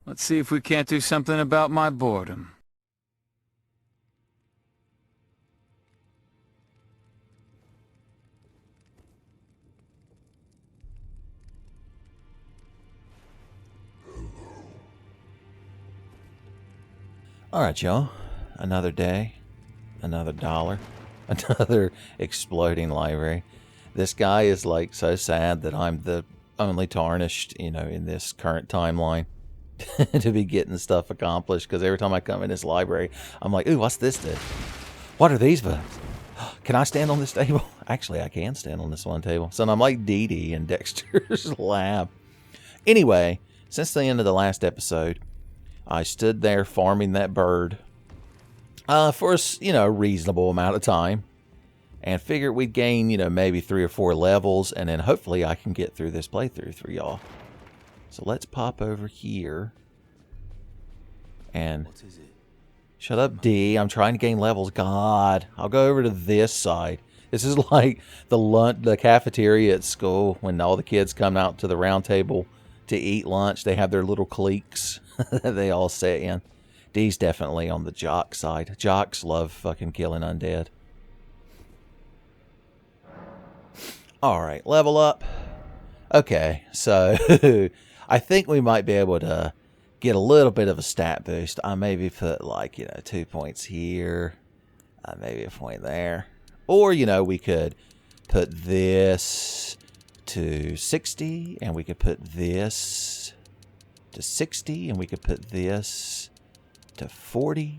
Let's see if we can't do something about my boredom. Alright, y'all. Another day. Another dollar. Another exploding library. This guy is like so sad that I'm the only tarnished, in this current timeline to be getting stuff accomplished. Because every time I come in this library, I'm like, ooh, what's this do? What are these bugs? Can I stand on this table? Actually, I can stand on this one table. So I'm like Dee Dee in Dexter's lab. Anyway, since the end of the last episode, I stood there farming that bird for a reasonable amount of time, and figured we'd gain maybe 3 or 4 levels, and then hopefully I can get through this playthrough for y'all. So let's pop over here and shut up, D. I'm trying to gain levels. God, I'll go over to this side. This is like the cafeteria at school when all the kids come out to the round table to eat lunch. They have their little cliques that they all sit in. D's definitely on the jock side. Jocks love fucking killing undead. Alright, level up. Okay, so I think we might be able to get a little bit of a stat boost. I maybe put 2 points here. Maybe a point there. Or, we could put this to 60, and we could put this to 60, and we could put this to 40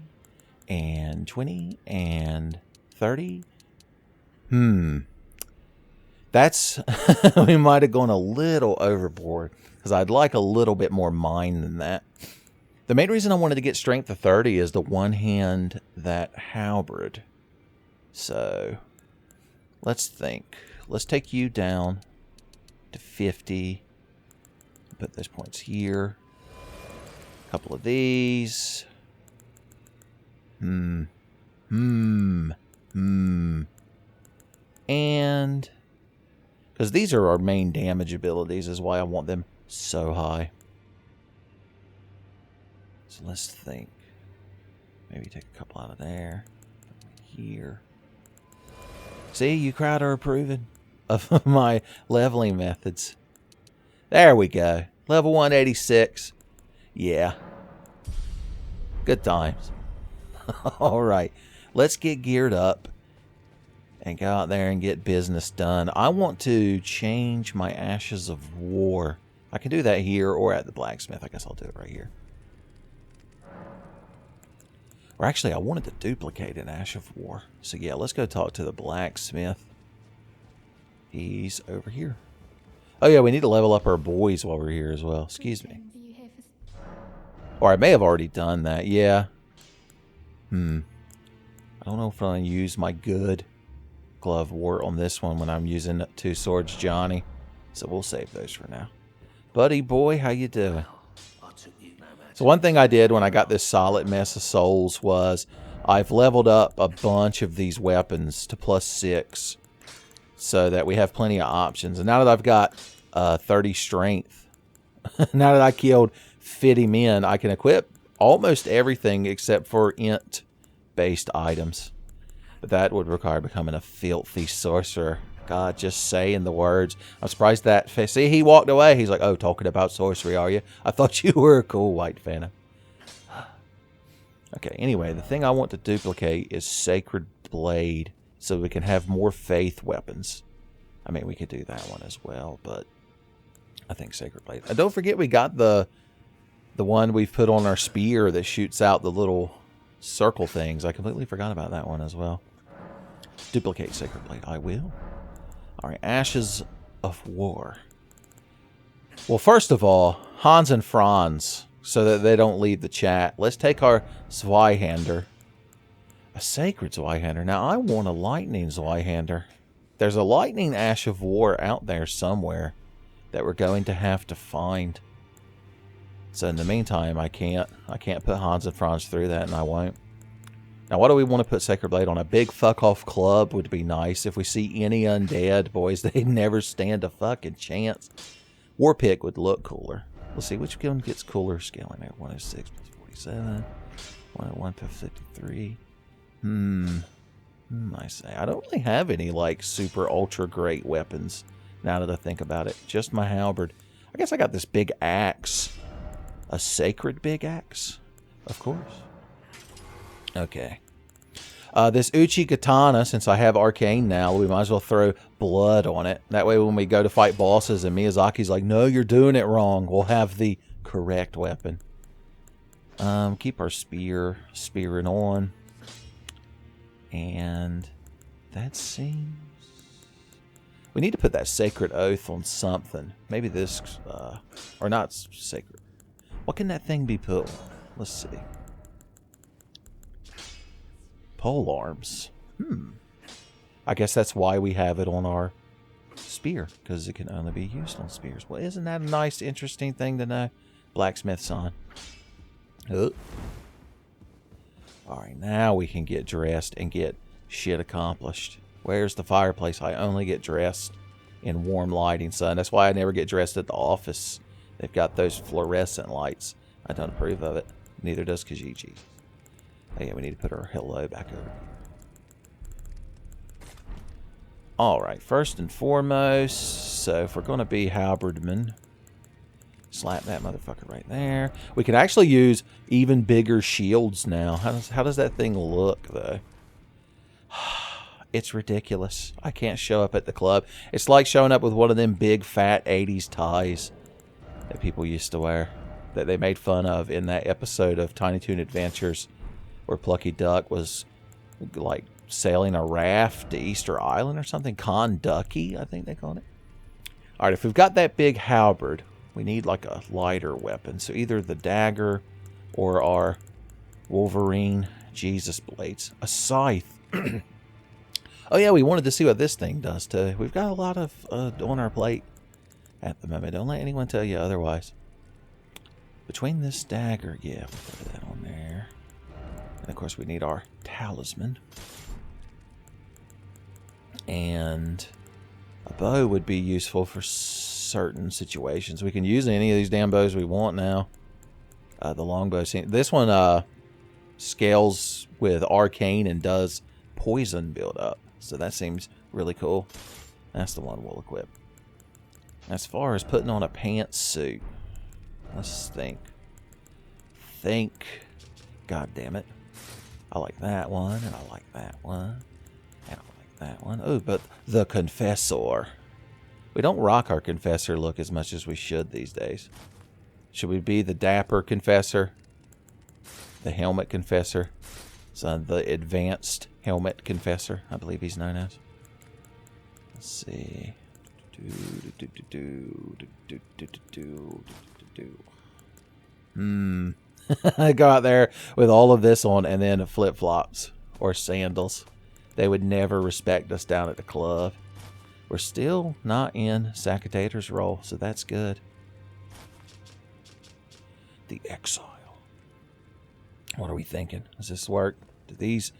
and 20 and 30. That's we might have gone a little overboard, because I'd like a little bit more mine than that. The main reason I wanted to get strength to 30 is to one-hand that halberd. So let's think. Let's take you down to 50. Put those points here. A couple of these. And because these are our main damage abilities, is why I want them so high. So let's think. Maybe take a couple out of there. Here. See, you crowd are approving of my leveling methods. There we go. Level 186. Yeah. Good times. Alright. Let's get geared up and go out there and get business done. I want to change my Ashes of War. I can do that here or at the blacksmith. I guess I'll do it right here. Or actually, I wanted to duplicate an Ash of War. So yeah, let's go talk to the blacksmith. He's over here. Oh yeah, we need to level up our boys while we're here as well. Excuse me. Or I may have already done that. Yeah. I don't know if I'm going to use my good glove wart on this one when I'm using 2 Swords Johnny. So we'll save those for now. Buddy boy, how you doing? So one thing I did when I got this solid mess of souls was I've leveled up a bunch of these weapons to +6 so that we have plenty of options. And now that I've got 30 strength, now that I killed 50 men, I can equip almost everything except for int-based items. But that would require becoming a filthy sorcerer. God, just saying the words. I'm surprised that... See, he walked away. He's like, oh, talking about sorcery, are you? I thought you were a cool white phantom. Okay, anyway, the thing I want to duplicate is Sacred Blade, so we can have more faith weapons. I mean, we could do that one as well, but I think Sacred Blade. And don't forget we got the one we've put on our spear that shoots out the little circle things. I completely forgot about that one as well. Duplicate Sacred Blade. I will. Alright, Ashes of War. Well, first of all, Hans and Franz, so that they don't leave the chat. Let's take our Zweihander. A Sacred Zweihander. Now, I want a Lightning Zweihander. There's a Lightning Ash of War out there somewhere that we're going to have to find. So in the meantime, I can't put Hans and Franz through that, and I won't. Now, what do we want to put Sacred Blade on? A big fuck-off club would be nice. If we see any undead, boys, they never stand a fucking chance. War Pick would look cooler. Let's see which one gets cooler scaling there. 106 plus 47. 101 plus 53. I say. I don't really have any, like, super ultra great weapons now that I think about it. Just my halberd. I guess I got this big axe. A sacred big axe? Of course. Okay. This Uchi Katana, since I have Arcane now, we might as well throw blood on it. That way when we go to fight bosses and Miyazaki's like, no, you're doing it wrong, we'll have the correct weapon. Keep our spearing on. And that seems... We need to put that Sacred Oath on something. Maybe this, or not Sacred. What can that thing be put on? Let's see. Pole arms. I guess that's why we have it on our spear, because it can only be used on spears. Well, isn't that a nice, interesting thing to know? Blacksmith's on. Oh. Alright, now we can get dressed and get shit accomplished. Where's the fireplace? I only get dressed in warm lighting, son. That's why I never get dressed at the office. They've got those fluorescent lights. I don't approve of it. Neither does Kijiji. Oh yeah, we need to put our hello back over. Alright, first and foremost, so if we're going to be halberdmen, slap that motherfucker right there. We can actually use even bigger shields now. How does that thing look, though? It's ridiculous. I can't show up at the club. It's like showing up with one of them big, fat 80s ties that people used to wear, that they made fun of in that episode of Tiny Toon Adventures where Plucky Duck was, like, sailing a raft to Easter Island or something. Conducky, I think they called it. Alright, if we've got that big halberd, we need, like, a lighter weapon. So either the dagger or our Wolverine Jesus blades. A scythe. Oh yeah, we wanted to see what this thing does too. We've got a lot of on our plate at the moment. Don't let anyone tell you otherwise. Between this dagger, yeah, we'll put that on there. And of course we need our talisman. And a bow would be useful for certain situations. We can use any of these damn bows we want now. The longbow. This one scales with arcane and does poison build up. So that seems really cool. That's the one we'll equip. As far as putting on a pantsuit, let's think. God damn it. I like that one, and I like that one, and I like that one. Oh, but the Confessor. We don't rock our Confessor look as much as we should these days. Should we be the Dapper Confessor? The Helmet Confessor? So the Advanced Helmet Confessor, I believe he's known as. Let's see. Go out there with all of this on and then flip-flops or sandals. They would never respect us down at the club. We're still not in Sackatator's role, so that's good. The Exile. What are we thinking? Does this work? Do these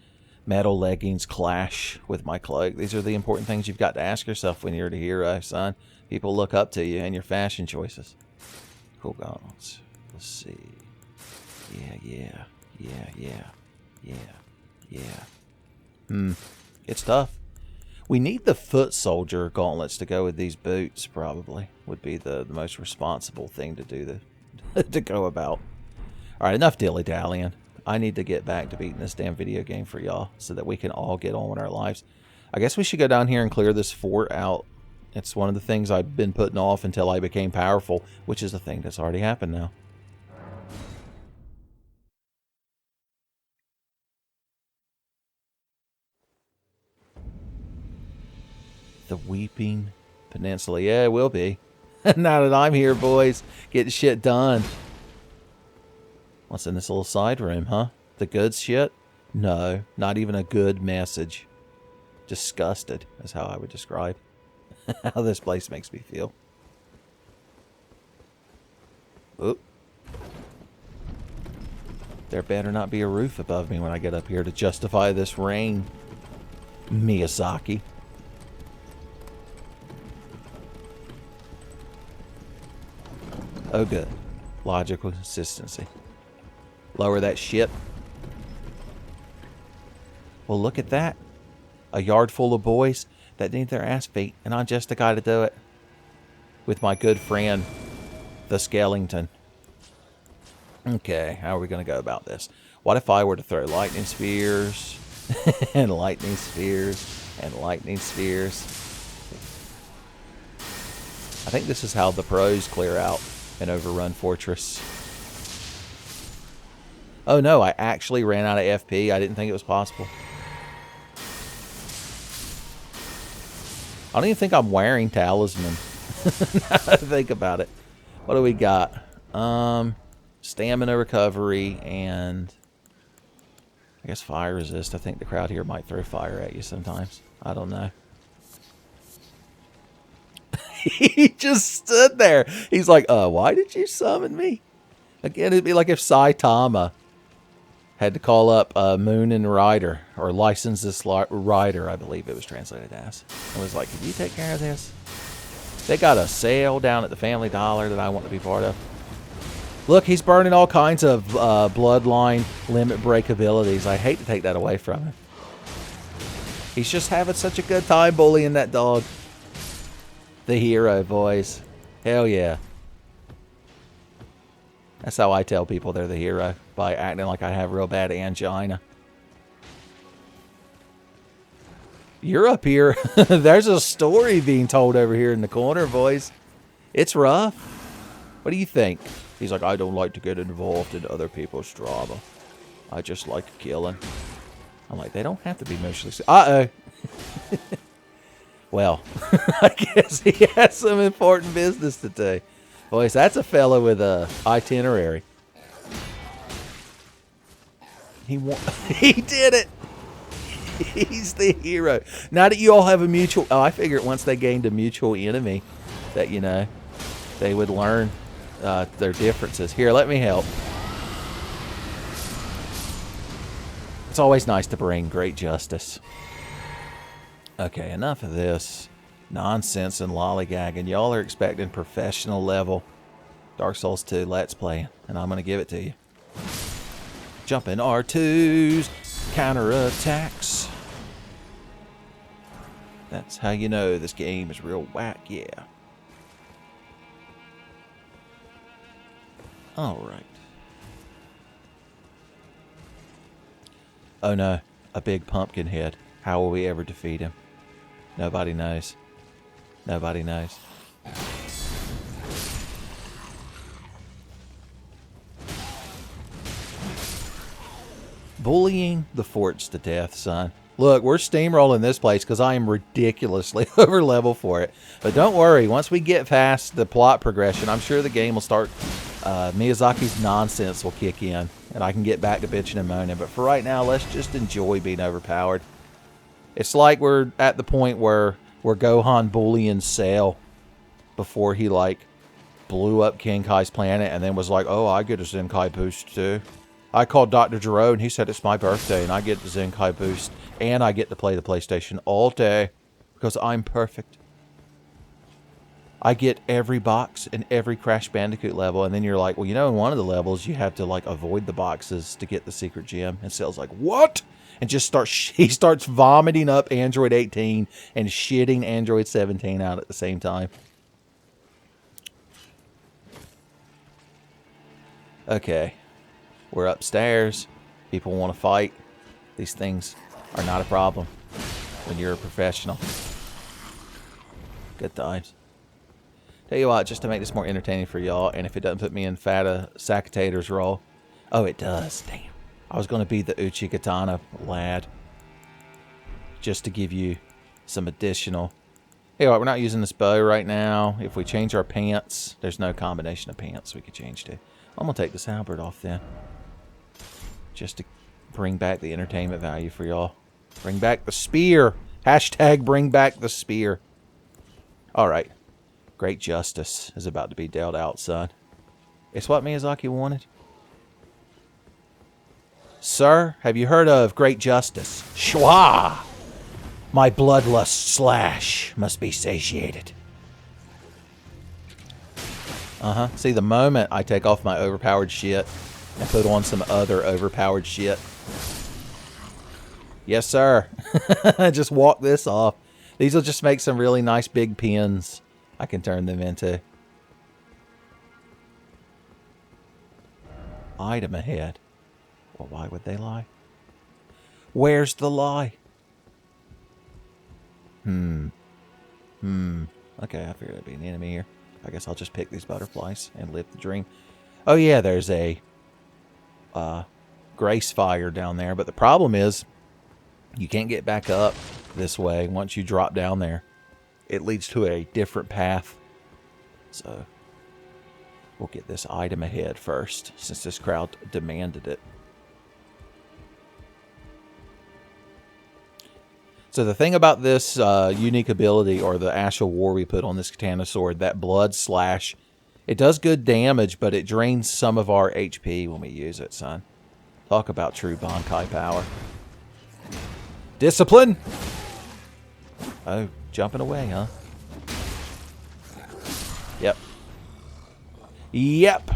metal leggings clash with my cloak? These are the important things you've got to ask yourself when you're a hero, son. People look up to you and your fashion choices. Cool gauntlets. Let's see. Yeah. It's tough. We need the foot soldier gauntlets to go with these boots, probably. Would be the most responsible thing to do to go about. Alright, enough dilly-dallying. I need to get back to beating this damn video game for y'all so that we can all get on with our lives. I guess we should go down here and clear this fort out. It's one of the things I've been putting off until I became powerful, which is a thing that's already happened now. The Weeping Peninsula. Yeah, it will be. Now that I'm here, boys. Getting shit done. What's in this little side room, huh? The good shit? No, not even a good message. Disgusted is how I would describe how this place makes me feel. Oop. There better not be a roof above me when I get up here to justify this rain. Miyazaki. Oh, good. Logical consistency. Lower that shit. Well, look at that. A yard full of boys that need their ass beat, and I'm just the guy to do it. With my good friend, the Skellington. Okay, how are we going to go about this? What if I were to throw lightning spears, and lightning spears, and lightning spears? I think this is how the pros clear out an overrun fortress. Oh no, I actually ran out of FP. I didn't think it was possible. I don't even think I'm wearing talisman. Now that I think about it. What do we got? Stamina recovery and I guess fire resist. I think the crowd here might throw fire at you sometimes. I don't know. He just stood there. He's like, why did you summon me? Again, it'd be like if Saitama had to call up Moon and Rider, or license this Rider, I believe it was translated as. And was like, can you take care of this? They got a sale down at the Family Dollar that I want to be part of. Look, he's burning all kinds of bloodline limit break abilities. I hate to take that away from him. He's just having such a good time bullying that dog. The hero, boys. Hell yeah. That's how I tell people they're the hero. By acting like I have real bad angina. You're up here. There's a story being told over here in the corner, boys. It's rough. What do you think? He's like, I don't like to get involved in other people's drama. I just like killing. I'm like, they don't have to be emotionally... Uh-oh. Well, I guess he has some important business to do. Boys, that's a fella with a itinerary. He did it. He's the hero. Now that you all have a mutual... Oh, I figured once they gained a mutual enemy that, you know, they would learn their differences. Here, let me help. It's always nice to bring great justice. Okay, enough of this nonsense and lollygagging. Y'all are expecting professional level Dark Souls 2 Let's Play, and I'm going to give it to you. Jumping R2s, counterattacks. That's how you know this game is real whack, yeah. Alright. Oh no, a big pumpkin head. How will we ever defeat him? Nobody knows. Nobody knows. Bullying the forts to death, son. Look, we're steamrolling this place because I am ridiculously over level for it. But don't worry, once we get past the plot progression, I'm sure the game will start... Miyazaki's nonsense will kick in, and I can get back to bitching and moaning. But for right now, let's just enjoy being overpowered. It's like we're at the point where we're Gohan bullying Cell before he, like, blew up King Kai's planet and then was like, oh, I get a Zenkai boost too. I called Dr. Gero and he said it's my birthday and I get the Zenkai boost and I get to play the PlayStation all day because I'm perfect. I get every box in every Crash Bandicoot level, and then you're like, well, you know, in one of the levels you have to, like, avoid the boxes to get the secret gem. And Cell's like, what? And just he starts vomiting up Android 18 and shitting Android 17 out at the same time. Okay, we're upstairs. People want to fight. These things are not a problem when you're a professional. Good times. Tell you what, just to make this more entertaining for y'all, and if it doesn't put me in Fata Sakatator's role. Oh, it does. Damn. I was going to be the Uchigatana lad. Just to give you some additional... Hey, we're not using this bow right now. If we change our pants, there's no combination of pants we could change to. I'm going to take this halberd off then. Just to bring back the entertainment value for y'all. Bring back the spear. Hashtag bring back the spear. Alright. Great justice is about to be dealt out, son. It's what Miyazaki wanted. Sir, have you heard of great justice? Shwa! My bloodlust slash must be satiated. See, the moment I take off my overpowered shit and put on some other overpowered shit. Yes, sir. Just walk this off. These will just make some really nice big pins I can turn them into. Item ahead. Well, why would they lie? Where's the lie? Okay, I figured there'd be an enemy here. I guess I'll just pick these butterflies and live the dream. Oh yeah, there's a grace fire down there. But the problem is you can't get back up this way once you drop down there. It leads to a different path. So we'll get this item ahead first, since this crowd demanded it. So the thing about this unique ability, or the Ash of War we put on this katana sword, that blood slash, it does good damage, but it drains some of our HP when we use it, son. Talk about true Bankai power. Discipline! Oh, jumping away, huh? Yep. Yep!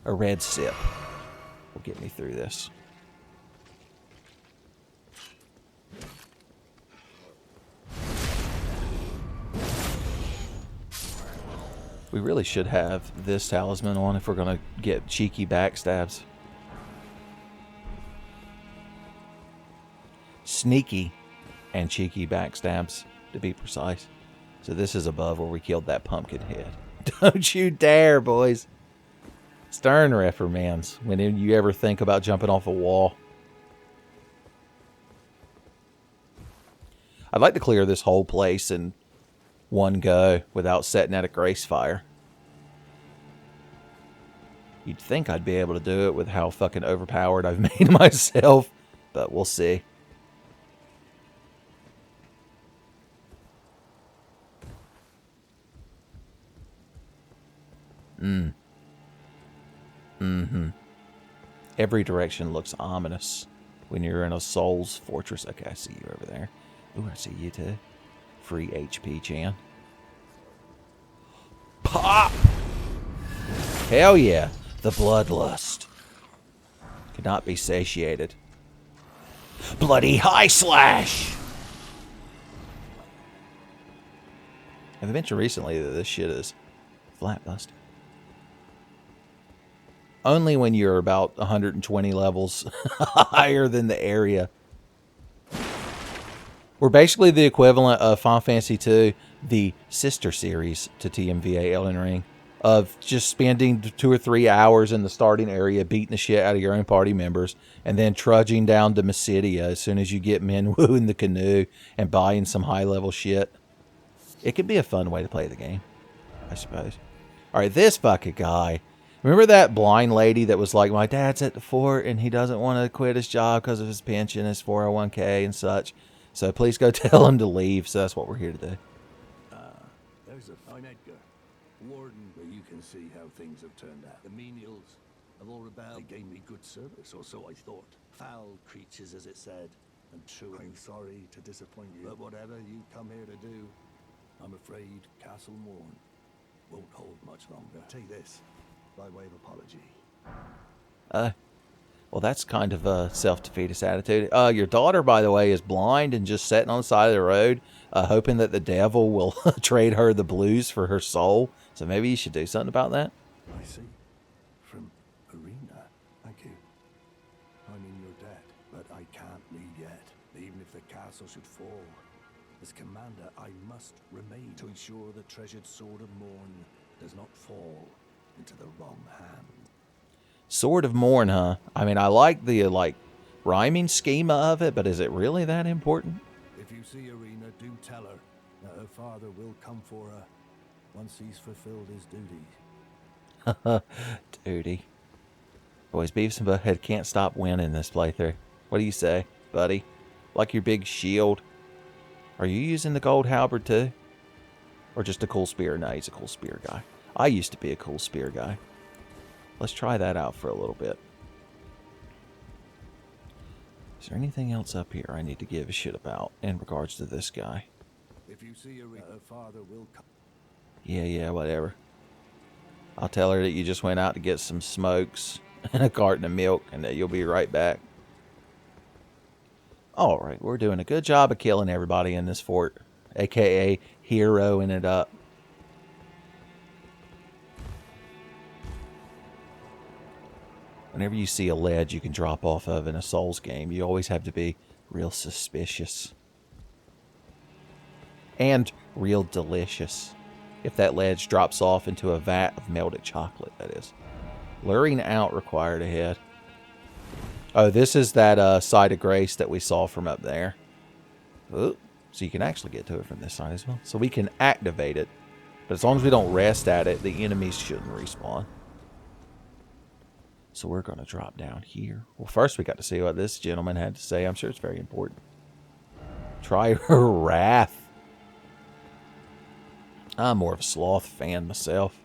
A red sip will get me through this. We really should have this talisman on if we're going to get cheeky backstabs. Sneaky and cheeky backstabs, to be precise. So this is above where we killed that pumpkin head. Don't you dare, boys. Stern reprimands when you ever think about jumping off a wall. I'd like to clear this whole place in one go without setting at a grace fire. You'd think I'd be able to do it with how fucking overpowered I've made myself, but we'll see. Every direction looks ominous when you're in a Souls fortress. Okay, I see you over there. Ooh, I see you too. Free HP, Chan. Pop! Hell yeah. The bloodlust cannot be satiated. Bloody high slash! I've mentioned recently that this shit is flat busted. Only when you're about 120 levels higher than the area. We're basically the equivalent of Final Fantasy II, the sister series to TMVA Elden Ring, of just spending 2 or 3 hours in the starting area beating the shit out of your own party members, and then trudging down to Mysidia as soon as you get Minwu in the canoe and buying some high-level shit. It could be a fun way to play the game, I suppose. Alright, this fucking guy. Remember that blind lady that was like, my dad's at the fort and he doesn't want to quit his job because of his pension, his 401k and such. So please go tell him to leave. So that's what we're here to do. There's I'm Edgar, warden, where you can see how things have turned out. The menials have all rebelled. They gave me good service, or so I thought. Foul creatures, as it said, and true. I'm sorry to disappoint you, but whatever you come here to do, I'm afraid Castle Morne won't hold much longer. Take this, by way of apology. Well, that's kind of a self-defeatist attitude. Your daughter, by the way, is blind and just sitting on the side of the road, hoping that the devil will trade her the blues for her soul. So maybe you should do something about that. I see. From Irina. Thank you. I'm in your debt, but I can't leave yet. Even if the castle should fall. As commander, I must remain to ensure the treasured sword of Morne does not fall into the wrong hand. Sword of Morne, huh? I mean, I like the, rhyming schema of it, but is it really that important? If you see Irina, do tell her that her father will come for her once he's fulfilled his duty. Duty. Boys, Beavis and Butthead can't stop winning this playthrough. What do you say, buddy? Like your big shield? Are you using the gold halberd too? Or just a cool spear? No, he's a cool spear guy. I used to be a cool spear guy. Let's try that out for a little bit. Is there anything else up here I need to give a shit about in regards to this guy? If you see Irina, her father will come. Yeah, whatever. I'll tell her that you just went out to get some smokes and a carton of milk and that you'll be right back. Alright, we're doing a good job of killing everybody in this fort. AKA heroing it up. Whenever you see a ledge you can drop off of in a Souls game, you always have to be real suspicious. And real delicious. If that ledge drops off into a vat of melted chocolate, that is. Luring out required ahead. Oh, this is that side of grace that we saw from up there. Ooh, so you can actually get to it from this side as well. So we can activate it. But as long as we don't rest at it, the enemies shouldn't respawn. So we're going to drop down here. Well, first we got to see what this gentleman had to say. I'm sure it's very important. Try her wrath. I'm more of a sloth fan myself.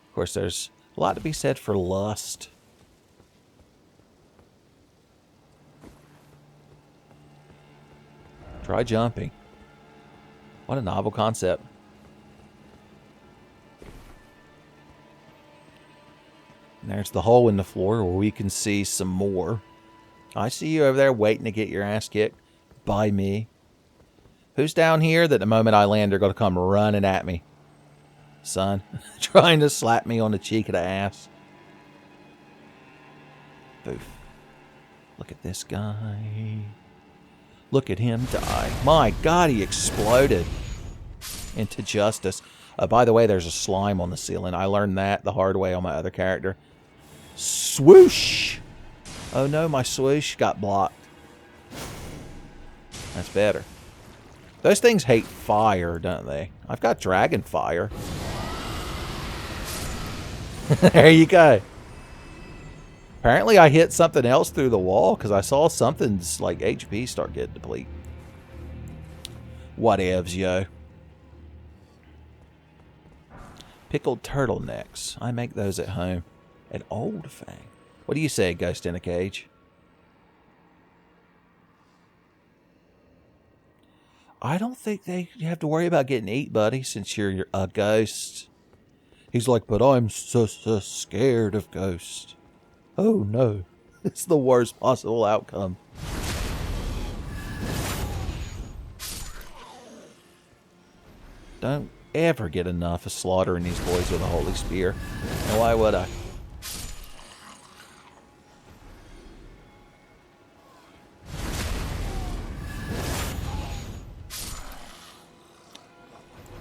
Of course, there's a lot to be said for lust. Try jumping. What a novel concept. And there's the hole in the floor where we can see some more. I see you over there waiting to get your ass kicked by me. Who's down here that the moment I land they're going to come running at me? Son, trying to slap me on the cheek of the ass. Boof. Look at this guy. Look at him die. My God, he exploded into justice. By the way, there's a slime on the ceiling. I learned that the hard way on my other character. Swoosh! Oh no, my swoosh got blocked. That's better. Those things hate fire, don't they? I've got dragon fire. There you go. Apparently I hit something else through the wall because I saw something's like HP start getting depleted. Whatevs, yo. Pickled turtlenecks. I make those at home. An old fang. What do you say, Ghost in a Cage? I don't think you have to worry about getting eat, buddy, since you're a ghost. He's like, but I'm so scared of ghosts. Oh no, it's the worst possible outcome. Don't ever get enough of slaughtering these boys with a holy spear. And why would I?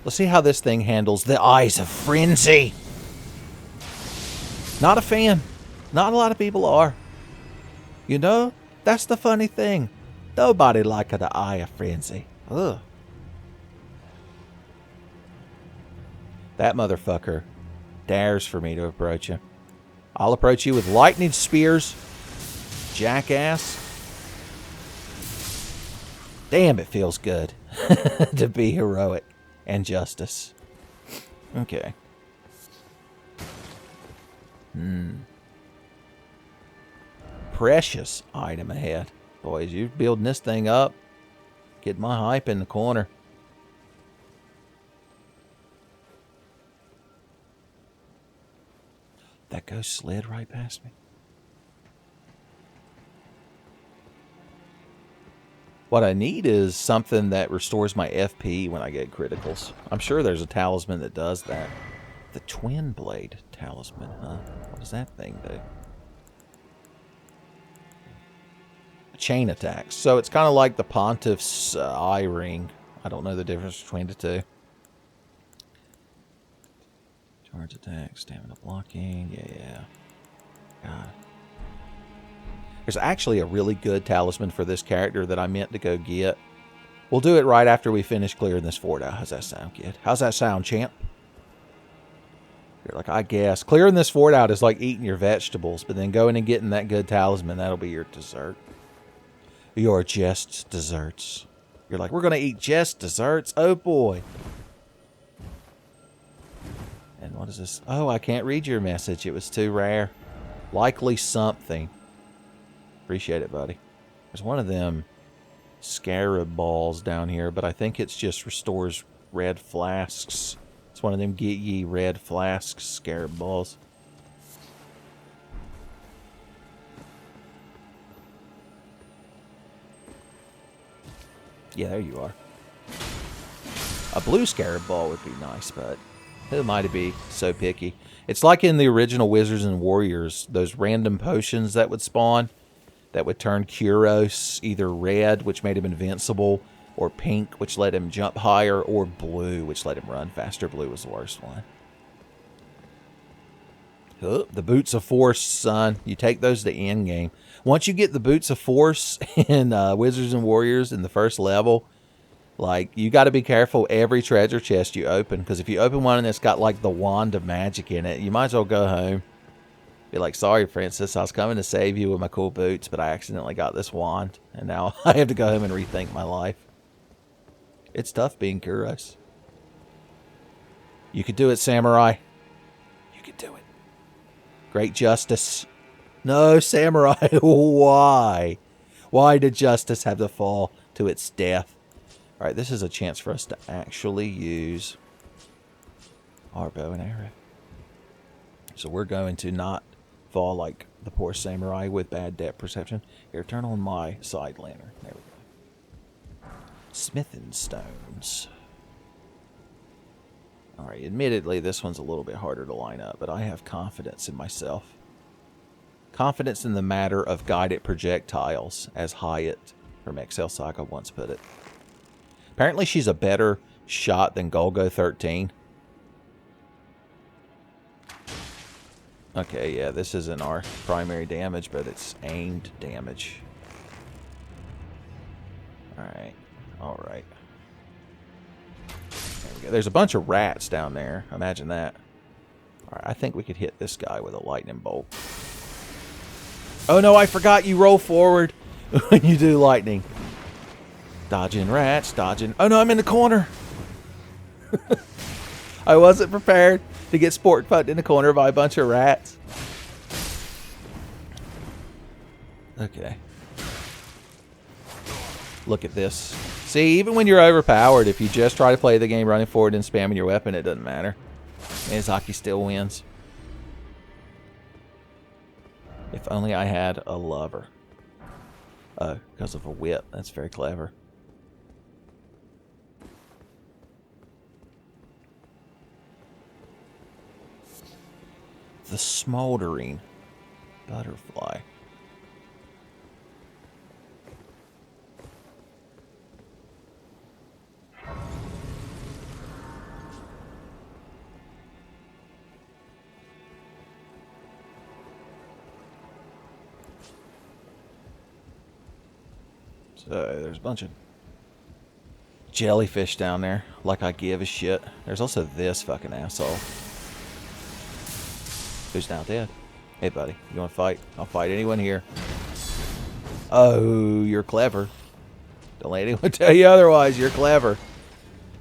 Let's see how this thing handles the eyes of frenzy. Not a fan. Not a lot of people are. You know, that's the funny thing. Nobody likes the eye of frenzy. Ugh. That motherfucker dares for me to approach him. I'll approach you with lightning spears, jackass. Damn, it feels good to be heroic and justice. Okay. Precious item ahead. Boys, you're building this thing up. Get my hype in the corner. That ghost slid right past me. What I need is something that restores my FP when I get criticals. I'm sure there's a talisman that does that. The twin blade talisman, huh? What does that thing do? Chain attacks. So it's kind of like the Pontiff's eye ring. I don't know the difference between the two. Charge attack, stamina blocking. Yeah. God. There's actually a really good talisman for this character that I meant to go get. We'll do it right after we finish clearing this fort out. How's that sound, kid? How's that sound, champ? You're like, I guess. Clearing this fort out is like eating your vegetables, but then going and getting that good talisman, that'll be your dessert. Your just desserts. You're like, we're going to eat just desserts? Oh, boy. And what is this? Oh, I can't read your message. It was too rare. Likely something. Appreciate it, buddy. There's one of them scarab balls down here, but I think it's just restores red flasks It's one of them get ye red flask scarab balls. Yeah, there you are. A blue scarab ball would be nice, but who am I to be so picky? It's like in the original Wizards and Warriors, those random potions that would spawn that would turn Kuros either red, which made him invincible, or pink, which let him jump higher, or blue, which let him run faster. Blue was the worst one. Oh, the Boots of Force, son. You take those to end game. Once you get the Boots of Force in Wizards and Warriors in the first level, like, you got to be careful every treasure chest you open, because if you open one that's got, like, the wand of magic in it, you might as well go home. Be like, sorry, Princess, I was coming to save you with my cool boots, but I accidentally got this wand, and now I have to go home and rethink my life. It's tough being Kuros. You could do it, Samurai. You could do it. Great Justice. No, Samurai, why? Why did Justice have to fall to its death? All right, this is a chance for us to actually use our bow and arrow. So we're going to not fall like the poor Samurai with bad depth perception. Here, turn on my side lantern. There we go. Smithing stones. All right, admittedly, this one's a little bit harder to line up, but I have confidence in myself. Confidence in the matter of guided projectiles, as Hyatt from XL Saga once put it. Apparently, she's a better shot than Golgo 13. Okay, yeah, this isn't our primary damage, but it's aimed damage. Alright. Alright. There we go. There's a bunch of rats down there. Imagine that. Alright, I think we could hit this guy with a lightning bolt. Oh no, I forgot you roll forward when you do lightning. Dodging rats, dodging... Oh no, I'm in the corner! I wasn't prepared to get sport put in the corner by a bunch of rats. Okay. Look at this. See, even when you're overpowered, if you just try to play the game running forward and spamming your weapon, it doesn't matter. Miyazaki still wins. If only I had a lover. Oh, because of a whip. That's very clever. The smoldering butterfly. So there's a bunch of jellyfish down there, like I give a shit. There's also this fucking asshole. Who's now dead. Hey, buddy, you want to fight? I'll fight anyone here. Oh, you're clever. Don't let anyone tell you otherwise. You're clever.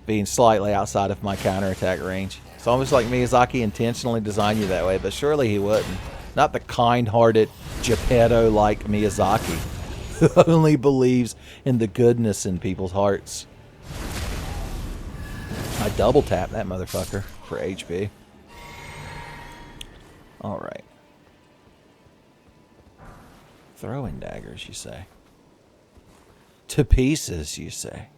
Being slightly outside of my counterattack range. It's almost like Miyazaki intentionally designed you that way, but surely he wouldn't. Not the kind-hearted, Geppetto-like Miyazaki, who only believes in the goodness in people's hearts. I double tap that motherfucker for HP. Alright. Throwing daggers, you say? To pieces, you say?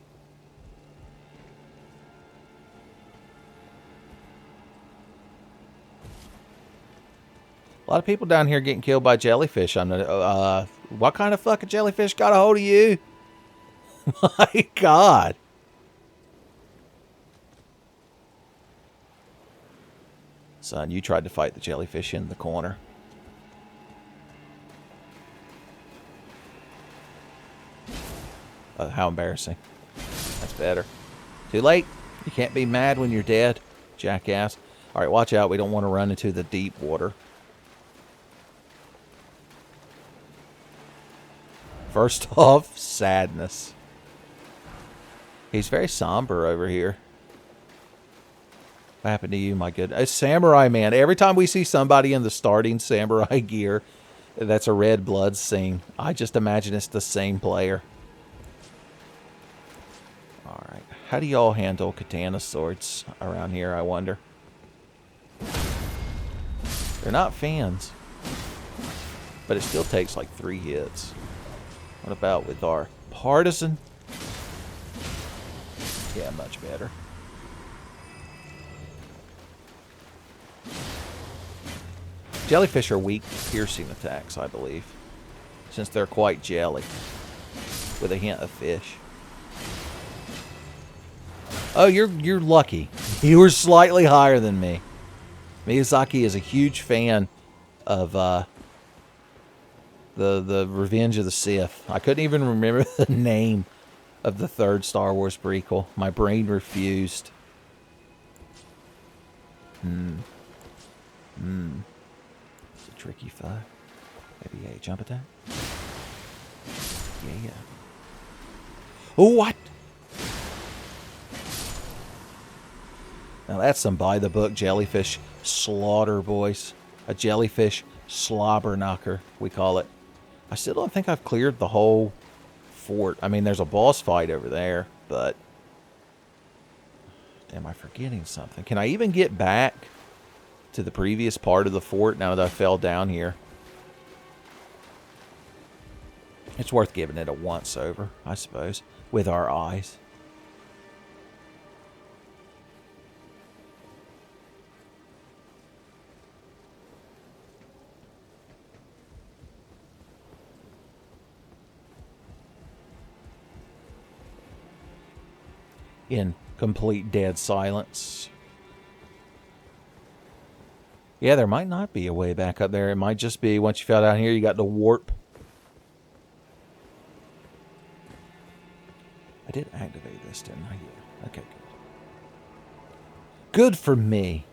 A lot of people down here getting killed by jellyfish. What kind of fucking jellyfish got a hold of you? My God. Son, you tried to fight the jellyfish in the corner. How embarrassing. That's better. Too late. You can't be mad when you're dead, jackass. Alright, watch out. We don't want to run into the deep water. First off, sadness. He's very somber over here. What happened to you, my good? A samurai man. Every time we see somebody in the starting samurai gear, that's a red blood scene. I just imagine it's the same player. Alright. How do y'all handle katana swords around here, I wonder? They're not fans. But it still takes like 3 hits. What about with our partisan? Yeah, much better. Jellyfish are weak to piercing attacks, I believe. Since they're quite jelly. With a hint of fish. Oh, you're lucky. You were slightly higher than me. Miyazaki is a huge fan of the Revenge of the Sith. I couldn't even remember the name of the 3rd Star Wars prequel. My brain refused. It's a tricky fight. Maybe a jump attack? Yeah. Oh, what? Now that's some by-the-book jellyfish slaughter, boys. A jellyfish slobber knocker, we call it. I still don't think I've cleared the whole fort. I mean, there's a boss fight over there, but... Am I forgetting something? Can I even get back to the previous part of the fort now that I fell down here? It's worth giving it a once-over, I suppose, with our eyes. In complete dead silence. Yeah, there might not be a way back up there. It might just be once you fell down here, you got the warp. I did activate this, didn't I? Yeah. Okay, good. Good for me.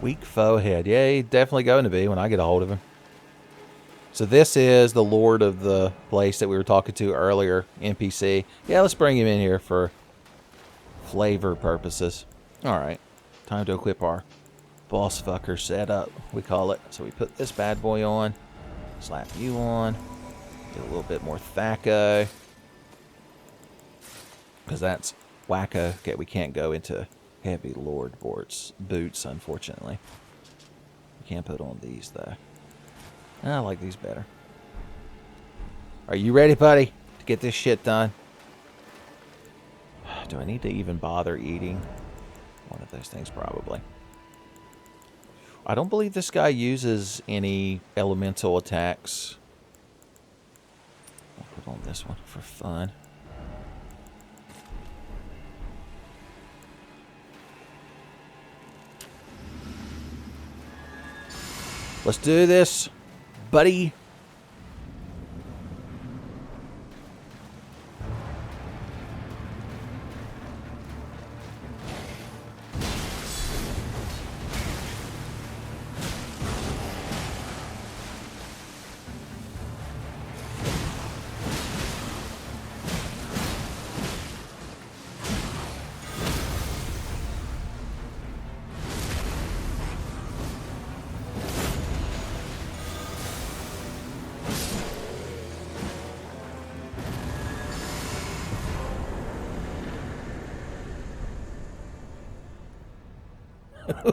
Weak foe ahead. Yeah, he's definitely going to be when I get a hold of him. So this is the lord of the place that we were talking to earlier, NPC. Yeah, let's bring him in here for flavor purposes. Alright, time to equip our boss fucker setup, we call it. So we put this bad boy on, slap you on, get a little bit more Thaco. Because that's wacko. Okay, we can't go into heavy lord boots, unfortunately. We can't put on these, though. I like these better. Are you ready, buddy, to get this shit done? Do I need to even bother eating? One of those things, probably. I don't believe this guy uses any elemental attacks. I'll put on this one for fun. Let's do this, buddy.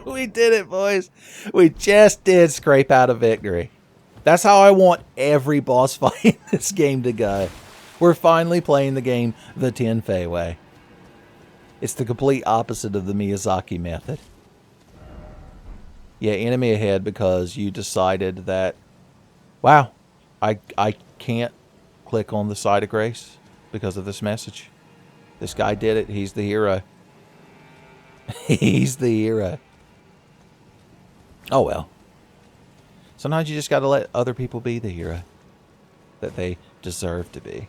We did it, boys. We just did scrape out a victory. That's how I want every boss fight in this game to go. We're finally playing the game the Tenfey way. It's the complete opposite of the Miyazaki method. Yeah, enemy ahead because you decided that, wow, I can't click on the side of grace because of this message. This guy did it. He's the hero. He's the hero. Oh well. Sometimes you just got to let other people be the hero that they deserve to be.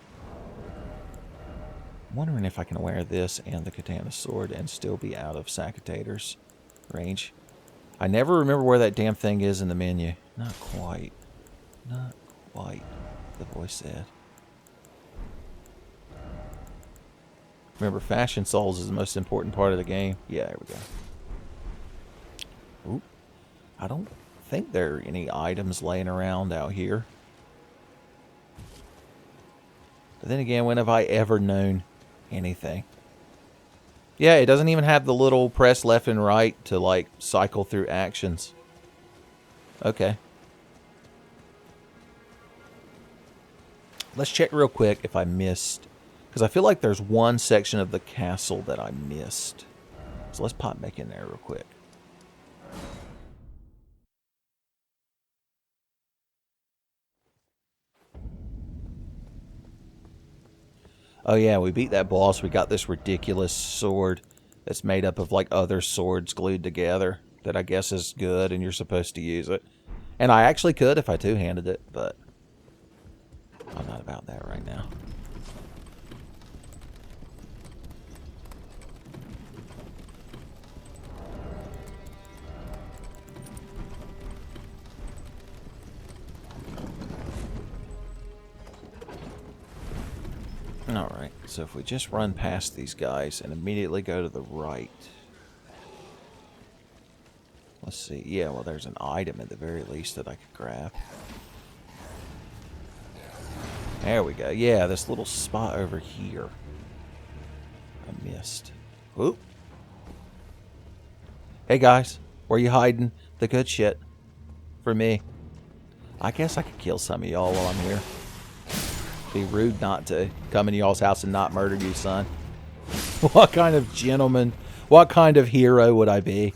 I'm wondering if I can wear this and the katana sword and still be out of Sakatator's range. I never remember where that damn thing is in the menu. Not quite. Not quite, the voice said. Remember, fashion souls is the most important part of the game. Yeah, there we go. Oop. I don't think there are any items laying around out here. But then again, when have I ever known anything? Yeah, it doesn't even have the little press left and right to, like, cycle through actions. Okay. Let's check real quick if I missed. Because I feel like there's one section of the castle that I missed. So let's pop back in there real quick. Oh yeah, we beat that boss. We got this ridiculous sword that's made up of like other swords glued together that I guess is good and you're supposed to use it. And I actually could if I two-handed it, but I'm not about that right now. Alright, so if we just run past these guys and immediately go to the right. Let's see. Yeah, well, there's an item at the very least that I could grab. There we go. Yeah, this little spot over here. I missed. Whoop. Hey, guys. Where you hiding the good shit for me? I guess I could kill some of y'all while I'm here. Be rude not to come into y'all's house and not murder you, son. What kind of gentleman, what kind of hero would I be?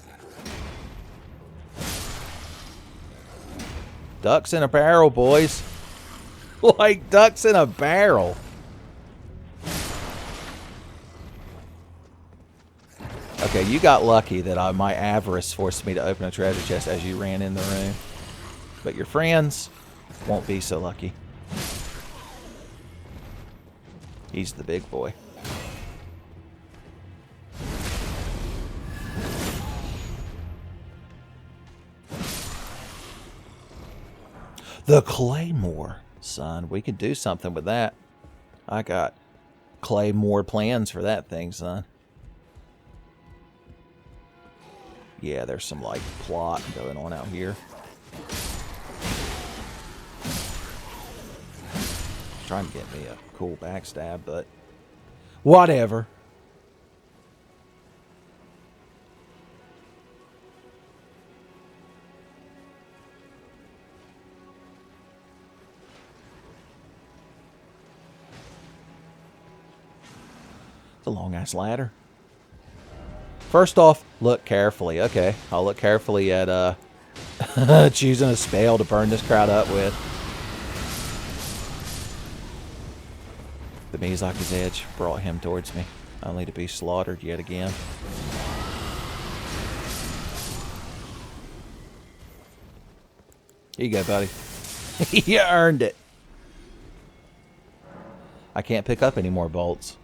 Ducks in a barrel, boys. Like ducks in a barrel. Okay, you got lucky that my avarice forced me to open a treasure chest as you ran in the room. But your friends won't be so lucky. He's the big boy. The claymore, son. We could do something with that. I got claymore plans for that thing, son. Yeah, there's some, like, plot going on out here. Trying to get me a cool backstab, but whatever. It's a long-ass ladder. First off, look carefully. Okay, I'll look carefully at choosing a spell to burn this crowd up with. The Miyazaki's edge brought him towards me, only to be slaughtered yet again. Here you go, buddy. You earned it. I can't pick up any more bolts.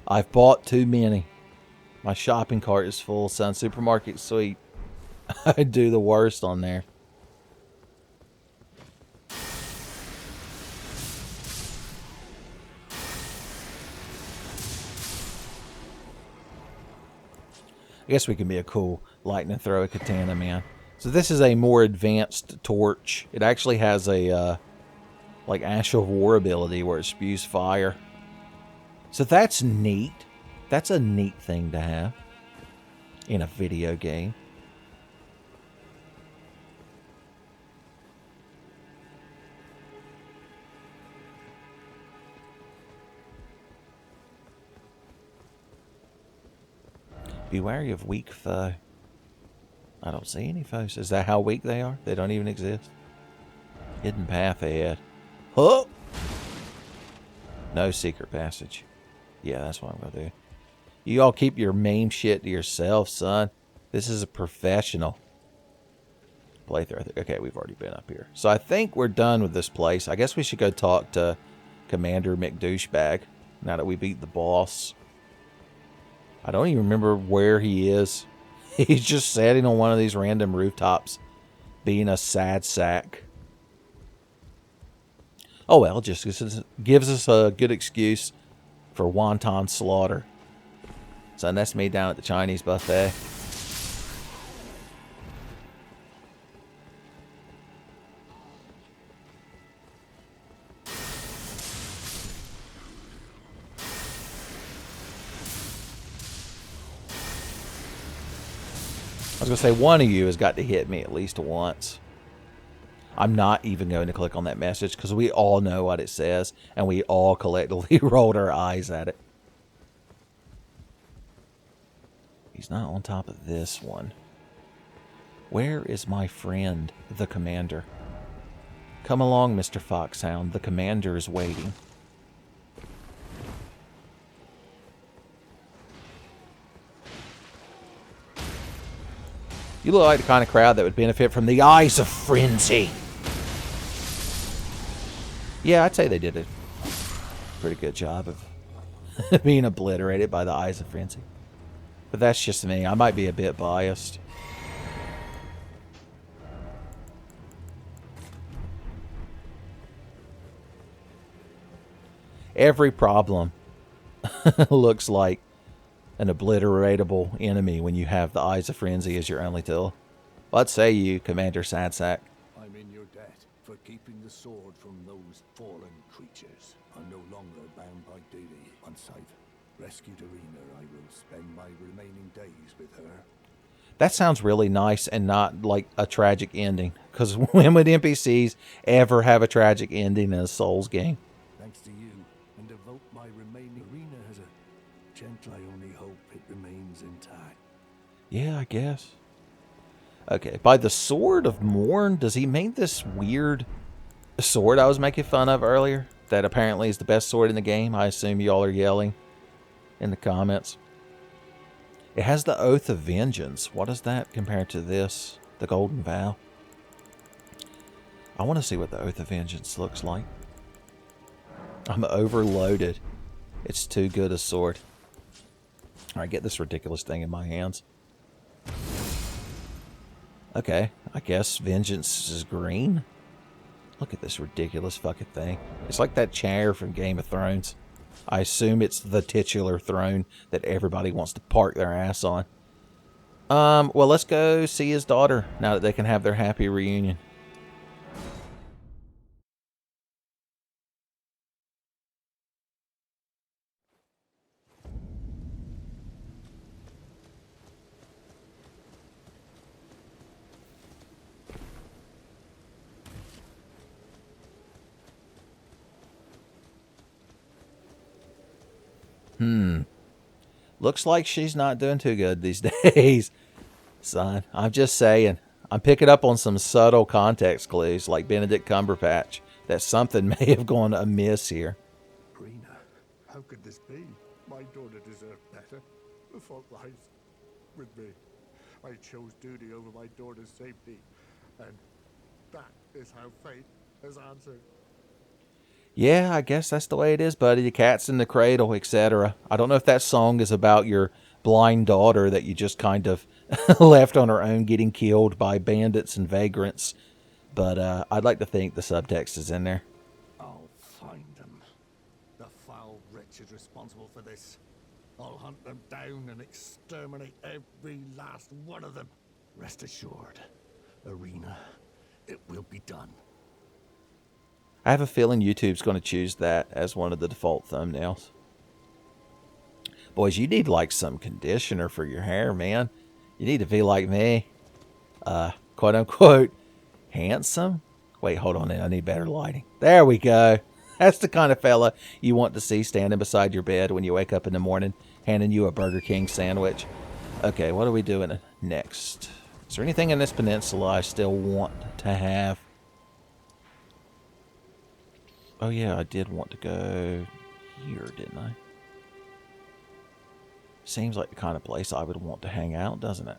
I've bought too many. My shopping cart is full, son. Supermarket sweet. I do the worst on there. I guess we can be a cool lightning thrower katana, man. So this is a more advanced torch. It actually has a like Ash of War ability where it spews fire. So that's neat. That's a neat thing to have in a video game. Be wary of weak foe. I don't see any foes. Is that how weak they are? They don't even exist. Hidden path ahead. Oh! No secret passage. Yeah, that's what I'm going to do. You all keep your main shit to yourself, son. This is a professional playthrough. Okay, we've already been up here. So I think we're done with this place. I guess we should go talk to Commander McDouchebag now that we beat the boss. I don't even remember where he is. He's just sitting on one of these random rooftops being a sad sack. Oh well, just gives us a good excuse for wonton slaughter. So that's me down at the Chinese buffet. I was going to say, one of you has got to hit me at least once. I'm not even going to click on that message because we all know what it says, and we all collectively rolled our eyes at it. He's not on top of this one. Where is my friend, the commander? Come along, Mr. Foxhound. The commander is waiting. You look like the kind of crowd that would benefit from the eyes of frenzy. Yeah, I'd say they did a pretty good job of being obliterated by the eyes of frenzy. But that's just me. I might be a bit biased. Every problem looks like an obliteratable enemy when you have the eyes of frenzy as your only tool. What say you, Commander Sadsack? I'm in your debt for keeping the sword from those fallen creatures. I'm no longer bound by duty. Once I've rescued Irina, I will spend my remaining days with her. That sounds really nice and not like a tragic ending. Because when would NPCs ever have a tragic ending in a Souls game? Thanks to you, and devote my remaining... Irina has a gentle, I only hope it remains intact. Yeah, I guess. Okay, by the sword of Morne, does he mean this weird sword I was making fun of earlier? That apparently is the best sword in the game? I assume y'all are yelling in the comments. It has the Oath of Vengeance. What is that compared to this? The Golden Vow? I want to see what the Oath of Vengeance looks like. I'm overloaded. It's too good a sword. Alright, get this ridiculous thing in my hands. Okay, I guess Vengeance is green. Look at this ridiculous fucking thing. It's like that chair from Game of Thrones. I assume it's the titular throne that everybody wants to park their ass on. Well, let's go see his daughter now that they can have their happy reunion. Looks like she's not doing too good these days. Son, I'm just saying. I'm picking up on some subtle context clues like Benedict Cumberbatch that something may have gone amiss here. Irina, how could this be? My daughter deserved better. The fault lies with me. I chose duty over my daughter's safety, and that is how fate has answered. Yeah, I guess that's the way it is, buddy. The cat's in the cradle, etc. I don't know if that song is about your blind daughter that you just kind of left on her own getting killed by bandits and vagrants. But I'd like to think the subtext is in there. I'll find them. The foul wretches responsible for this. I'll hunt them down and exterminate every last one of them. Rest assured, Irina, it will be done. I have a feeling YouTube's going to choose that as one of the default thumbnails. Boys, you need like some conditioner for your hair, man. You need to be like me. Quote unquote, handsome. Wait, hold on. I need better lighting. There we go. That's the kind of fella you want to see standing beside your bed when you wake up in the morning, handing you a Burger King sandwich. Okay, what are we doing next? Is there anything in this peninsula I still want to have? Oh yeah, I did want to go here, didn't I? Seems like the kind of place I would want to hang out, doesn't it?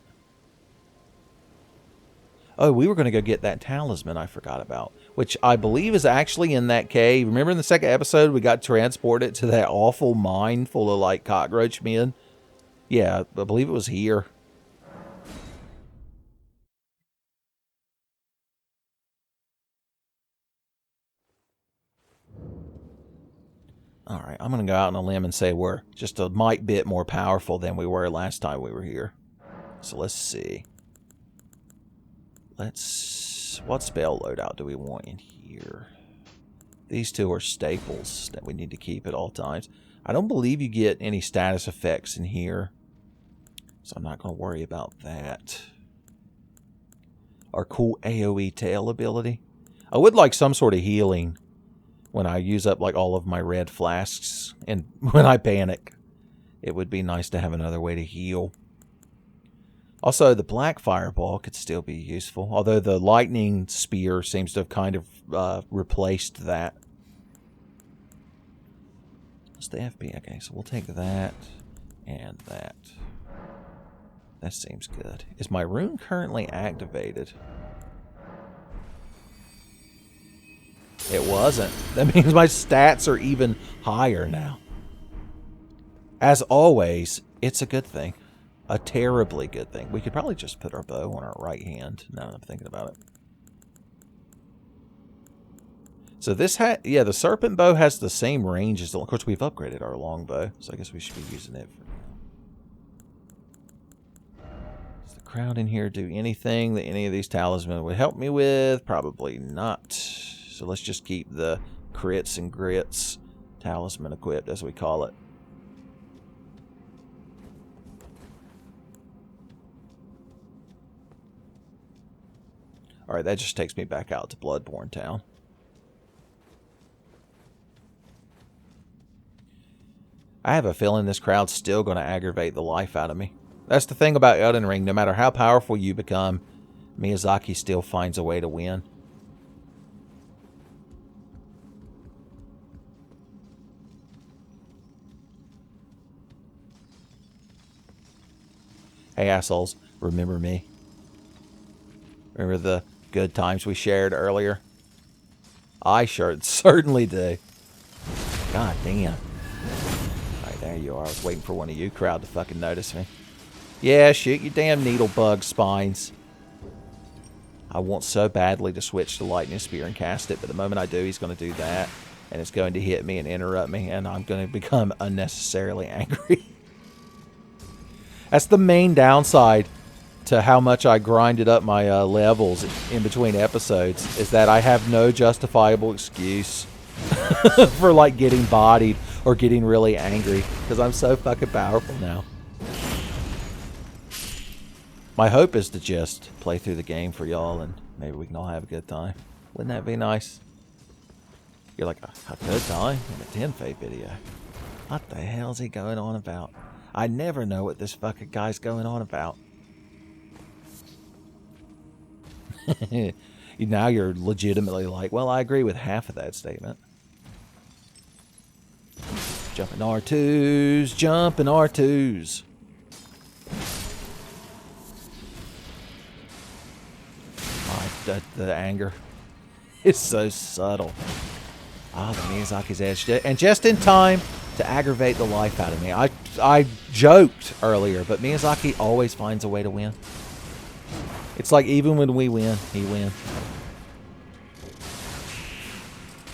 Oh, we were going to go get that talisman I forgot about, which I believe is actually in that cave. Remember in the second episode we got transported to that awful mine full of like cockroach men? Yeah, I believe it was here. Alright, I'm going to go out on a limb and say we're just a mite bit more powerful than we were last time we were here. So let's see. What spell loadout do we want in here? These two are staples that we need to keep at all times. I don't believe you get any status effects in here, so I'm not going to worry about that. Our cool AoE tail ability. I would like some sort of healing when I use up like all of my red flasks and when I panic. It would be nice to have another way to heal. Also, the black fireball could still be useful, although the lightning spear seems to have kind of replaced that. What's the FP? Okay, so we'll take that and that. That seems good. Is my rune currently activated? It wasn't. That means my stats are even higher now. As always, it's a good thing. A terribly good thing. We could probably just put our bow on our right hand, now that I'm thinking about it. So this yeah, the serpent bow has the same range as the... Of course, we've upgraded our longbow, so I guess we should be using it for now. Does the crowd in here do anything that any of these talismans would help me with? Probably not. So let's just keep the crits and grits talisman equipped, as we call it. Alright, that just takes me back out to Bloodborne Town. I have a feeling this crowd's still going to aggravate the life out of me. That's the thing about Elden Ring. No matter how powerful you become, Miyazaki still finds a way to win. Hey assholes, remember me? Remember the good times we shared earlier? I certainly do. God damn. Alright, there you are. I was waiting for one of you crowd to fucking notice me. Yeah, shoot your damn needle bug spines. I want so badly to switch to lightning spear and cast it, but the moment I do, he's going to do that. And it's going to hit me and interrupt me, and I'm going to become unnecessarily angry. That's the main downside to how much I grinded up my levels in between episodes, is that I have no justifiable excuse for like getting bodied or getting really angry, because I'm so fucking powerful now. My hope is to just play through the game for y'all and maybe we can all have a good time. Wouldn't that be nice? You're like, a good time in a Tenfey video. What the hell is he going on about? I never know what this fucking guy's going on about. Now you're legitimately like, well, I agree with half of that statement. Jumping R2s, jumping R2s. The anger is so subtle. Ah, the Miyazaki's edge. And just in time to aggravate the life out of me. I joked earlier, but Miyazaki always finds a way to win. It's like even when we win, he wins.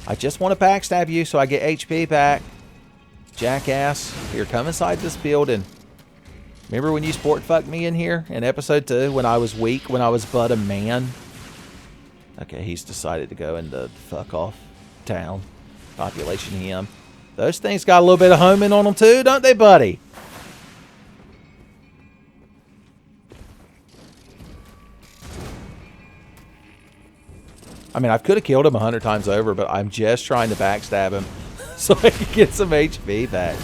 I just want to backstab you so I get HP back. Jackass. Here, come inside this building. Remember when you sport fucked me in here in episode 2 when I was weak, when I was but a man? Okay, he's decided to go into fuck off town. Population him. Those things got a little bit of homing on them too, don't they, buddy? I mean, I could have killed him 100 times over, but I'm just trying to backstab him so I can get some HP back.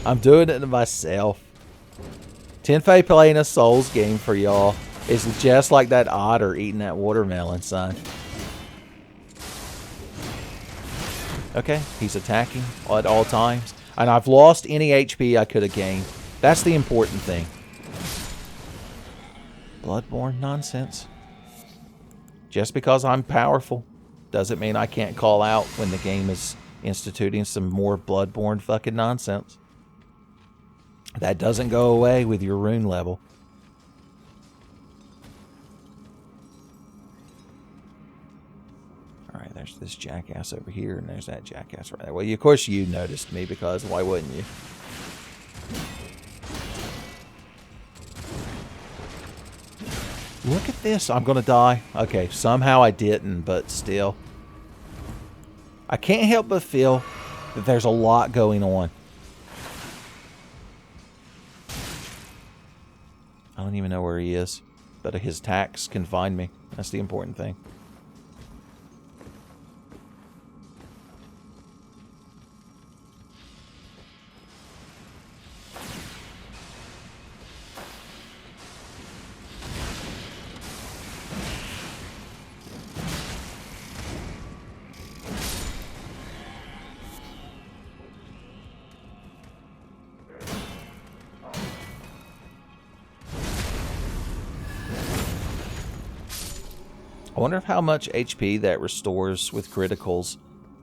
I'm doing it to myself. Tenfey playing a Souls game for y'all is just like that otter eating that watermelon, son. Okay, he's attacking at all times. And I've lost any HP I could have gained. That's the important thing. Bloodborne nonsense. Just because I'm powerful doesn't mean I can't call out when the game is instituting some more Bloodborne fucking nonsense. That doesn't go away with your rune level. Alright, There's this jackass over here, and there's that jackass right there. Well, of course you noticed me, because why wouldn't you? Look at this. I'm going to die. Okay, somehow I didn't, but still. I can't help but feel that there's a lot going on. I don't even know where he is, but his attacks can find me. That's the important thing. I wonder if how much HP that restores with criticals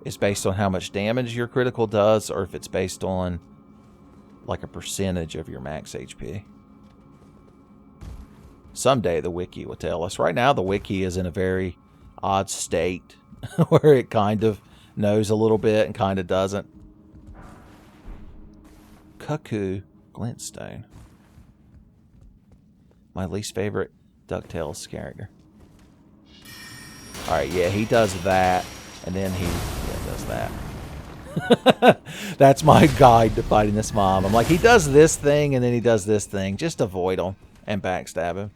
is based on how much damage your critical does, or if it's based on like a percentage of your max HP. Someday the wiki will tell us. Right now the wiki is in a very odd state where it kind of knows a little bit and kind of doesn't. Cuckoo Glintstone. My least favorite DuckTales character. Alright, yeah, he does that, and then he does that. That's my guide to fighting this mob. I'm like, he does this thing, and then he does this thing. Just avoid him and backstab him.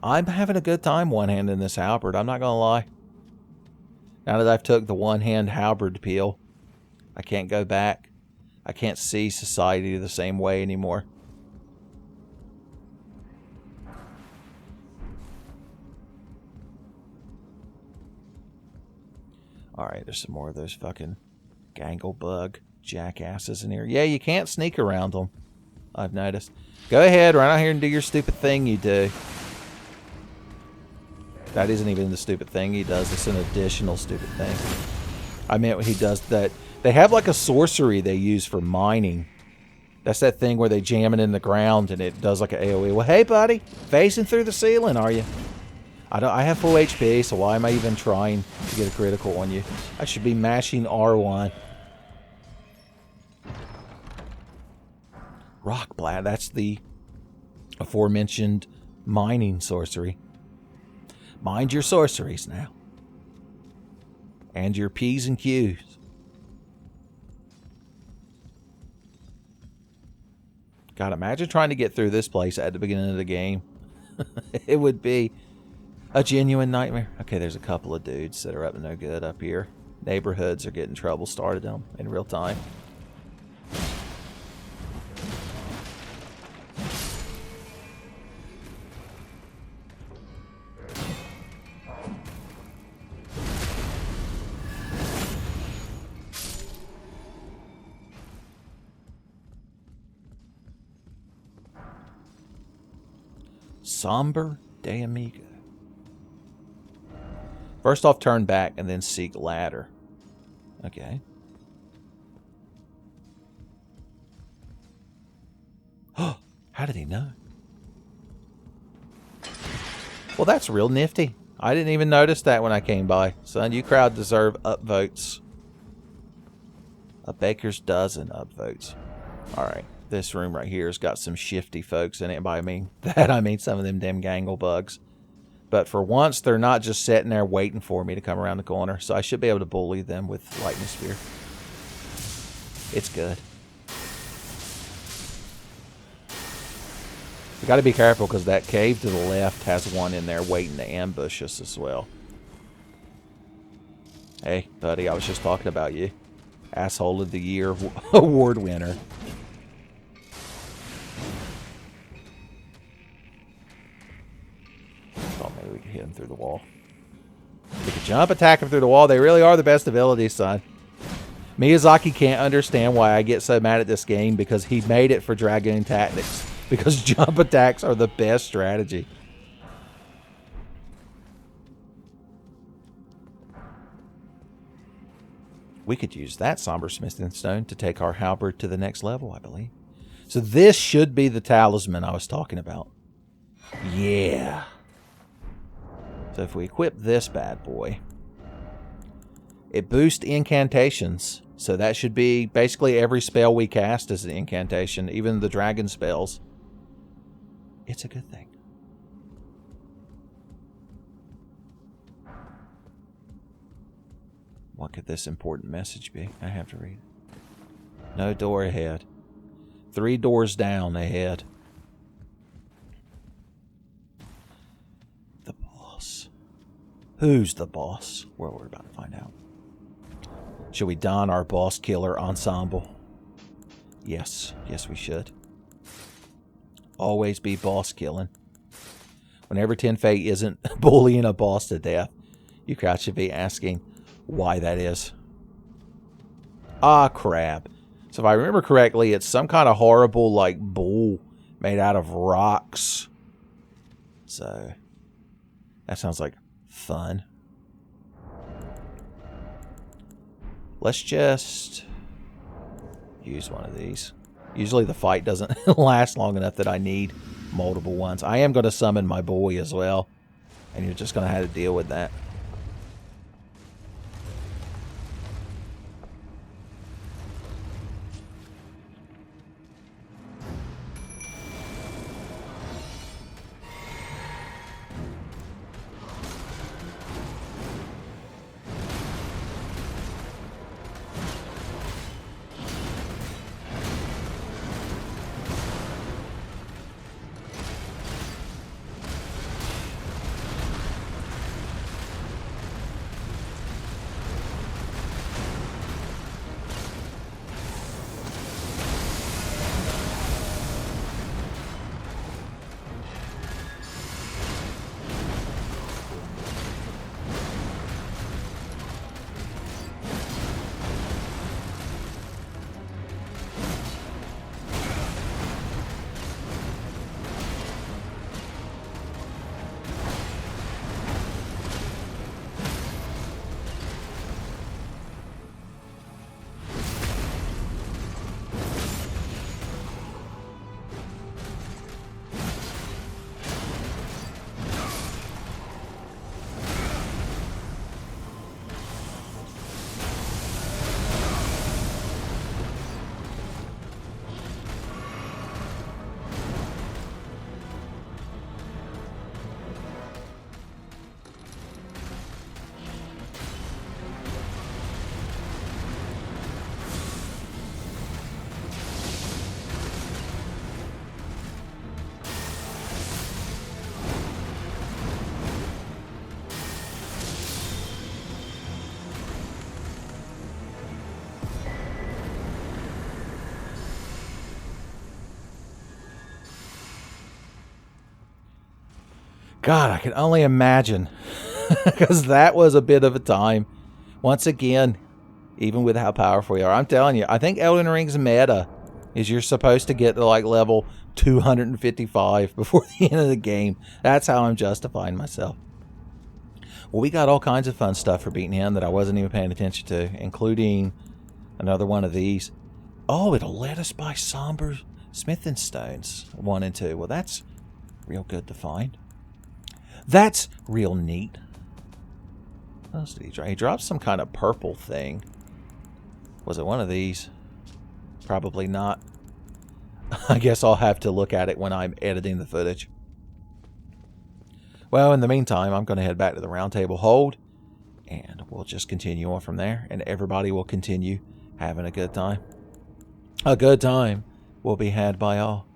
I'm having a good time one-handing this halberd, I'm not going to lie. Now that I've took the one-hand halberd peel, I can't go back. I can't see society the same way anymore. Alright, there's some more of those fucking ganglebug jackasses in here. Yeah, you can't sneak around them, I've noticed. Go ahead, run out here and do your stupid thing you do. That isn't even the stupid thing he does. It's an additional stupid thing. I meant what he does that. They have like a sorcery they use for mining. That's that thing where they jam it in the ground and it does like an AoE. Well, hey, buddy. Facing through the ceiling, are you? I have full HP, so why am I even trying to get a critical on you? I should be mashing R1. Rock Blast. That's the aforementioned mining sorcery. Mind your sorceries now. And your P's and Q's. God, imagine trying to get through this place at the beginning of the game. It would be a genuine nightmare. Okay, there's a couple of dudes that are up to no good up here. Neighborhoods are getting trouble started on in real time. Somber de Amigo. First off, turn back and then seek ladder. Okay. Oh, how did he know? Well, that's real nifty. I didn't even notice that when I came by. Son, you crowd deserve upvotes. A baker's dozen upvotes. Alright. This room right here has got some shifty folks in it. By that I mean some of them damn gangle bugs. But for once, they're not just sitting there waiting for me to come around the corner. So I should be able to bully them with lightning spear. It's good. We got to be careful because that cave to the left has one in there waiting to ambush us as well. Hey, buddy, I was just talking about you. Asshole of the Year award winner. Maybe we can hit him through the wall. We can jump attack him through the wall. They really are the best abilities, son. Miyazaki can't understand why I get so mad at this game because he made it for Dragoon Tactics. Because jump attacks are the best strategy. We could use that somber smithing stone to take our halberd to the next level, I believe. So this should be the talisman I was talking about. Yeah. So if we equip this bad boy, it boosts incantations. So that should be basically every spell we cast is an incantation, even the dragon spells. It's a good thing. What could this important message be? I have to read it. No door ahead. 3 doors down ahead. The boss. Who's the boss? Well, we're about to find out. Should we don our boss killer ensemble? Yes. Yes, we should. Always be boss killing. Whenever Tenfey isn't bullying a boss to death, you guys should be asking why that is. Ah, crap. So if I remember correctly, it's some kind of horrible, like, bull made out of rocks. So, that sounds like fun. Let's just use one of these. Usually the fight doesn't last long enough that I need multiple ones. I am going to summon my boy as well, and you're just going to have to deal with that. God, I can only imagine. Because that was a bit of a time. Once again, even with how powerful you are. I'm telling you, I think Elden Ring's meta is you're supposed to get to like level 255 before the end of the game. That's how I'm justifying myself. Well, we got all kinds of fun stuff for beating him that I wasn't even paying attention to, including another one of these. Oh, it'll let us buy somber smithing stones 1 and 2. Well, that's real good to find. That's real neat. What else did he drop? He dropped some kind of purple thing. Was it one of these? Probably not. I guess I'll have to look at it when I'm editing the footage. Well, in the meantime, I'm going to head back to the round table hold, and we'll just continue on from there, and everybody will continue having a good time. A good time will be had by all.